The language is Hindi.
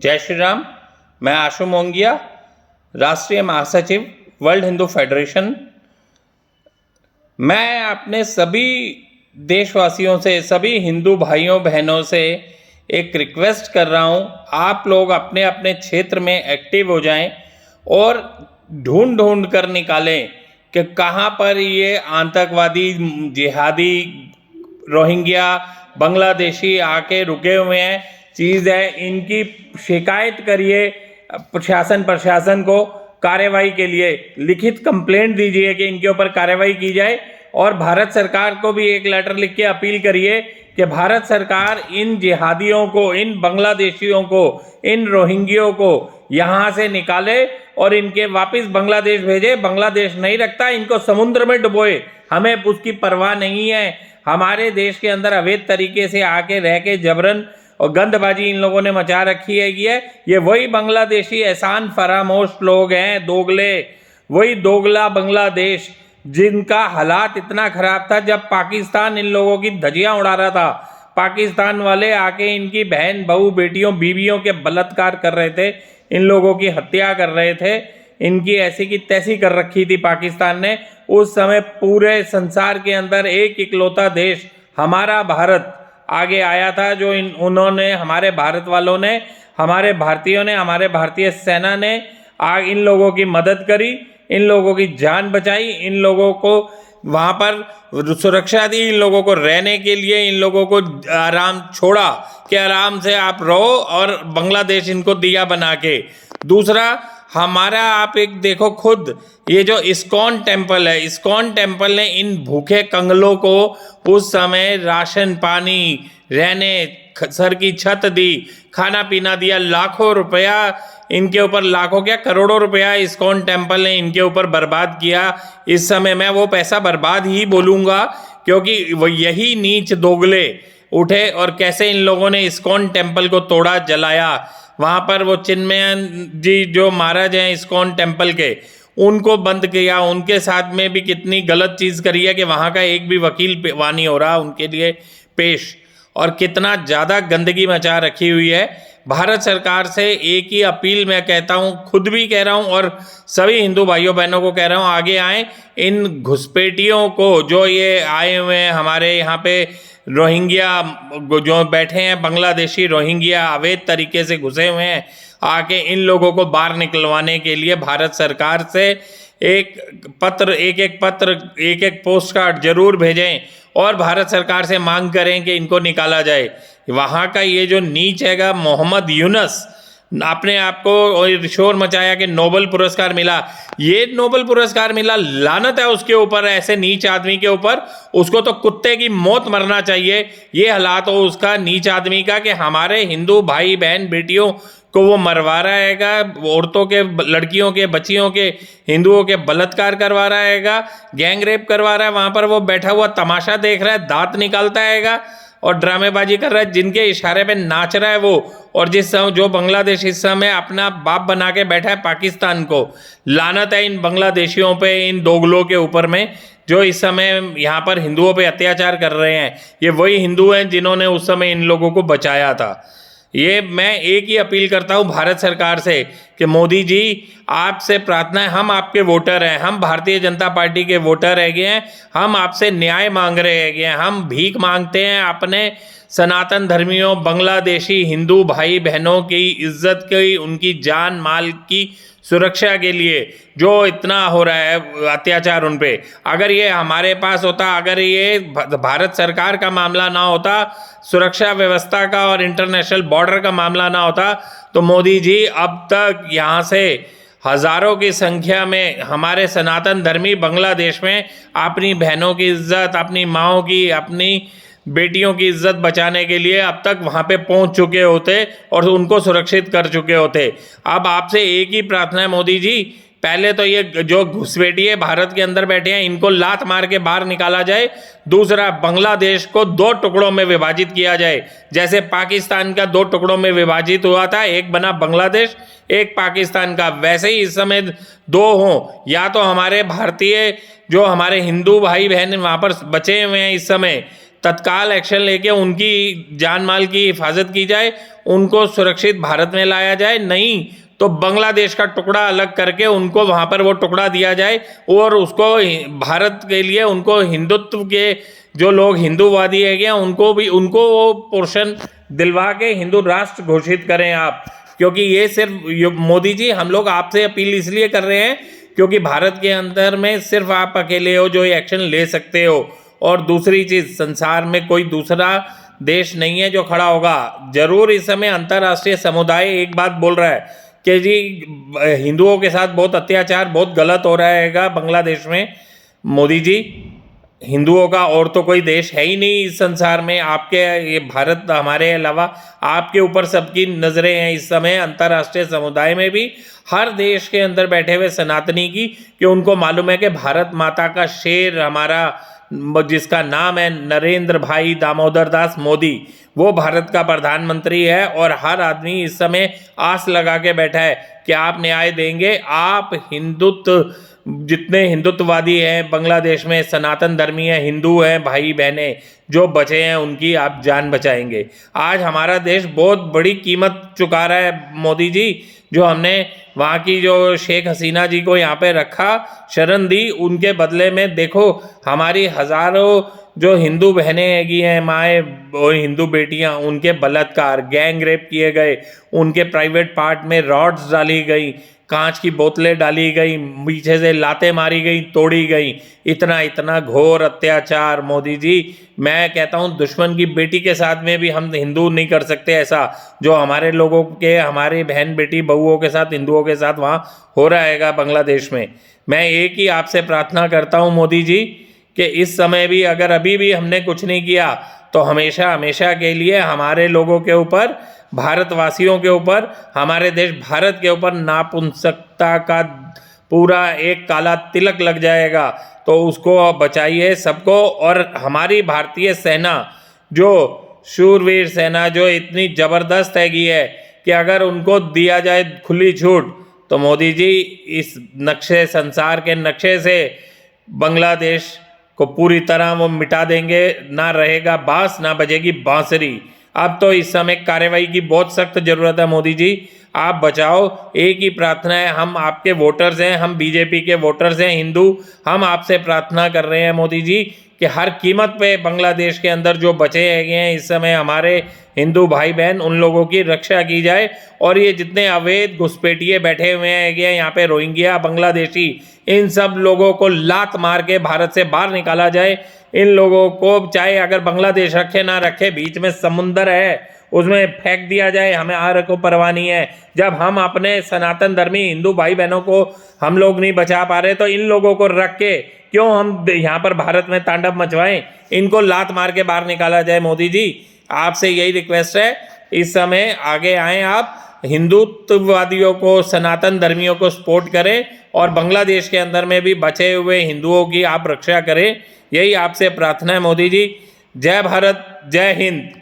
जय श्री राम। मैं आशु मोंगिया, राष्ट्रीय महासचिव वर्ल्ड हिंदू फेडरेशन। मैं अपने सभी देशवासियों से, सभी हिंदू भाइयों बहनों से एक रिक्वेस्ट कर रहा हूँ, आप लोग अपने अपने क्षेत्र में एक्टिव हो जाएं और ढूंढ ढूंढ कर निकालें कि कहाँ पर ये आतंकवादी, जिहादी, रोहिंग्या, बांग्लादेशी आके रुके हुए हैं। चीज़ है, इनकी शिकायत करिए प्रशासन को, कार्रवाई के लिए लिखित कंप्लेंट दीजिए कि इनके ऊपर कार्रवाई की जाए। और भारत सरकार को भी एक लेटर लिख के अपील करिए कि भारत सरकार इन जिहादियों को, इन बांग्लादेशियों को, इन रोहिंग्यों को यहाँ से निकाले और इनके वापस बांग्लादेश भेजे। बांग्लादेश नहीं रखता, इनको समुद्र में डुबोए, हमें उसकी परवाह नहीं है। हमारे देश के अंदर अवैध तरीके से आके रह के जबरन और गंदबाजी इन लोगों ने मचा रखी है। ये वही बांग्लादेशी एहसान फरामोश लोग हैं, दोगले, वही दोगला बांग्लादेश जिनका हालात इतना खराब था जब पाकिस्तान इन लोगों की धज्जियां उड़ा रहा था। पाकिस्तान वाले आके इनकी बहन, बहू, बेटियों, बीवियों के बलात्कार कर रहे थे, इन लोगों की हत्या कर रहे थे, इनकी ऐसी की तैसी कर रखी थी पाकिस्तान ने। उस समय पूरे संसार के अंदर एक इकलौता देश हमारा भारत आगे आया था, जो उन्होंने, हमारे भारत वालों ने, हमारे भारतीयों ने, हमारे भारतीय सेना ने इन लोगों की मदद करी, इन लोगों की जान बचाई, इन लोगों को वहाँ पर सुरक्षा दी, इन लोगों को रहने के लिए, इन लोगों को आराम छोड़ा कि आराम से आप रहो, और बांग्लादेश इनको दिया बना के। दूसरा, हमारा आप एक देखो खुद, ये जो इस्कॉन टेम्पल है, इस्कॉन टेम्पल ने इन भूखे कंगलों को उस समय राशन पानी, रहने, सर की छत दी, खाना पीना दिया, लाखों रुपया इनके ऊपर, लाखों क्या करोड़ों रुपया इस्कॉन टेम्पल ने इनके ऊपर बर्बाद किया। इस समय मैं वो पैसा बर्बाद ही बोलूँगा, क्योंकि वो यही नीच दोगले उठे और कैसे इन लोगों ने इस्कॉन टेम्पल को तोड़ा, जलाया। वहाँ पर वो चिन्मय जी जो महाराज हैं इस्कॉन टेम्पल के, उनको बंद किया। उनके साथ में भी कितनी गलत चीज़ करी है कि वहाँ का एक भी वकील वानी हो रहा उनके लिए पेश, और कितना ज़्यादा गंदगी मचा रखी हुई है। भारत सरकार से एक ही अपील मैं कहता हूँ, खुद भी कह रहा हूँ और सभी हिंदू भाइयों बहनों को कह रहा हूँ, आगे आएँ। इन घुसपैठियों को, जो ये आए हुए हैं हमारे यहाँ पे, रोहिंग्या जो बैठे हैं, बांग्लादेशी रोहिंग्या अवैध तरीके से घुसे हुए हैं, आके इन लोगों को बाहर निकलवाने के लिए भारत सरकार से एक एक पोस्ट कार्ड जरूर भेजें और भारत सरकार से मांग करें कि इनको निकाला जाए। वहाँ का ये जो नीच हैगा मोहम्मद यूनुस, अपने आप को शोर मचाया कि नोबेल पुरस्कार मिला। ये नोबेल पुरस्कार मिला, लानत है उसके ऊपर, ऐसे नीच आदमी के ऊपर। उसको तो कुत्ते की मौत मरना चाहिए। ये हालात हो उसका, नीच आदमी का, कि हमारे हिंदू भाई बहन बेटियों को वो मरवा रहा हैगा, औरतों के, लड़कियों के, बच्चियों के, हिंदुओं के बलात्कार करवा रहा हैगा, गैंग रेप करवा रहा है। वहाँ पर वो बैठा हुआ तमाशा देख रहा है, दांत निकालता हैगा और ड्रामेबाजी कर रहा है, जिनके इशारे पे नाच रहा है वो। और जो बांग्लादेश इस समय अपना बाप बना के बैठा है पाकिस्तान को। लानत है इन बांग्लादेशियों पे, इन दोगलों के ऊपर में, जो इस समय यहाँ पर हिंदुओं पे अत्याचार कर रहे हैं। ये वही हिंदू हैं जिन्होंने उस समय इन लोगों को बचाया था। ये मैं एक ही अपील करता हूँ भारत सरकार से कि मोदी जी, आपसे प्रार्थना है, हम आपके वोटर हैं, हम भारतीय जनता पार्टी के वोटर रह गए हैं, हम आपसे न्याय मांग रहे हैं, हम भीख मांगते हैं अपने सनातन धर्मियों, बांग्लादेशी हिंदू भाई बहनों की इज्जत की, उनकी जान माल की सुरक्षा के लिए, जो इतना हो रहा है अत्याचार उन पे। अगर ये हमारे पास होता, अगर ये भारत सरकार का मामला ना होता, सुरक्षा व्यवस्था का और इंटरनेशनल बॉर्डर का मामला ना होता, तो मोदी जी अब तक यहाँ से हजारों की संख्या में हमारे सनातन धर्मी बांग्लादेश में अपनी बहनों की इज्जत, अपनी माँओं की, अपनी बेटियों की इज्जत बचाने के लिए अब तक वहाँ पे पहुँच चुके होते और उनको सुरक्षित कर चुके होते। अब आपसे एक ही प्रार्थना है मोदी जी, पहले तो ये जो घुसपैठिए भारत के अंदर बैठे हैं, इनको लात मार के बाहर निकाला जाए। दूसरा, बांग्लादेश को 2 टुकड़ों में विभाजित किया जाए, जैसे पाकिस्तान का 2 टुकड़ों में विभाजित हुआ था, एक बना बांग्लादेश, एक पाकिस्तान का। वैसे ही इस समय 2 हों, या तो हमारे भारतीय जो हमारे हिंदू भाई बहन वहाँ पर बचे हुए हैं इस समय, तत्काल एक्शन लेके उनकी जान माल की हिफाजत की जाए, उनको सुरक्षित भारत में लाया जाए। नहीं तो बांग्लादेश का टुकड़ा अलग करके उनको वहाँ पर वो टुकड़ा दिया जाए और उसको भारत के लिए उनको हिंदुत्व के जो लोग हिंदूवादी है गया उनको वो पोर्शन दिलवा के हिंदू राष्ट्र घोषित करें आप। क्योंकि ये सिर्फ मोदी जी हम लोग आपसे अपील इसलिए कर रहे हैं क्योंकि भारत के अंदर में सिर्फ आप अकेले हो जो ये एक्शन ले सकते हो। और दूसरी चीज़, संसार में कोई दूसरा देश नहीं है जो खड़ा होगा। जरूर इस समय अंतर्राष्ट्रीय समुदाय एक बात बोल रहा है कि जी हिंदुओं के साथ बहुत अत्याचार बहुत गलत हो रहा है बांग्लादेश में। मोदी जी, हिंदुओं का और तो कोई देश है ही नहीं इस संसार में, आपके ये भारत हमारे अलावा आपके ऊपर सबकी नज़रें हैं इस समय अंतर्राष्ट्रीय समुदाय में भी, हर देश के अंदर बैठे हुए सनातनी की, कि उनको मालूम है कि भारत माता का शेर हमारा जिसका नाम है नरेंद्र भाई दामोदर दास मोदी, वो भारत का प्रधानमंत्री है। और हर आदमी इस समय आस लगा के बैठा है कि आप न्याय देंगे, आप हिंदुत्व जितने हिंदुत्ववादी हैं बांग्लादेश में, सनातन धर्मी हैं, हिंदू हैं, भाई बहनें जो बचे हैं उनकी आप जान बचाएंगे। आज हमारा देश बहुत बड़ी कीमत चुका रहा है मोदी जी, जो हमने वहाँ की जो शेख हसीना जी को यहाँ पे रखा, शरण दी, उनके बदले में देखो हमारी हज़ारों जो हिंदू बहनें हैगी हैं, माएँ और हिंदू बेटियाँ, उनके बलात्कार, गैंग रेप किए गए, उनके प्राइवेट पार्ट में रॉड्स डाली गई, कांच की बोतलें डाली गई, पीछे से लातें मारी गई, तोड़ी गई। इतना घोर अत्याचार मोदी जी, मैं कहता हूँ दुश्मन की बेटी के साथ में भी हम हिंदू नहीं कर सकते ऐसा जो हमारे लोगों के, हमारी बहन बेटी बहुओं के साथ, हिंदुओं के साथ वहाँ हो रहा है बांग्लादेश में। मैं एक ही आपसे प्रार्थना करता हूँ मोदी जी कि इस समय भी अगर अभी भी हमने कुछ नहीं किया तो हमेशा हमेशा के लिए हमारे लोगों के ऊपर, भारतवासियों के ऊपर, हमारे देश भारत के ऊपर नापुंसकता का पूरा एक काला तिलक लग जाएगा। तो उसको बचाइए सबको। और हमारी भारतीय सेना जो शूरवीर सेना जो इतनी ज़बरदस्त हैगी है कि अगर उनको दिया जाए खुली छूट तो मोदी जी इस नक्शे, संसार के नक्शे से बांग्लादेश को पूरी तरह वो मिटा देंगे। ना रहेगा बांस, ना बजेगी बांसुरी। अब तो इस समय कार्रवाई की बहुत सख्त ज़रूरत है मोदी जी, आप बचाओ। एक ही प्रार्थना है, हम आपके वोटर्स हैं, हम बीजेपी के वोटर्स हैं हिंदू, हम आपसे प्रार्थना कर रहे हैं मोदी जी कि हर कीमत पे बांग्लादेश के अंदर जो बचे हैं इस समय हमारे हिंदू भाई बहन, उन लोगों की रक्षा की जाए। और ये जितने अवैध घुसपैठिए बैठे हुए हैं यहाँ पे रोहिंग्या बांग्लादेशी, इन सब लोगों को लात मार के भारत से बाहर निकाला जाए। इन लोगों को चाहे अगर बांग्लादेश रखे ना रखे, बीच में समुंदर है उसमें फेंक दिया जाए, हमें आर को परवाह नहीं है। जब हम अपने सनातन धर्मी हिंदू भाई बहनों को हम लोग नहीं बचा पा रहे तो इन लोगों को रख के क्यों हम यहाँ पर भारत में तांडव मचवाएं? इनको लात मार के बाहर निकाला जाए। मोदी जी आपसे यही रिक्वेस्ट है, इस समय आगे आएँ, आप हिंदुत्ववादियों को, सनातन धर्मियों को सपोर्ट करें और बांग्लादेश के अंदर में भी बचे हुए हिंदुओं की आप रक्षा करें। यही आपसे प्रार्थना है मोदी जी। जय भारत, जय हिंद।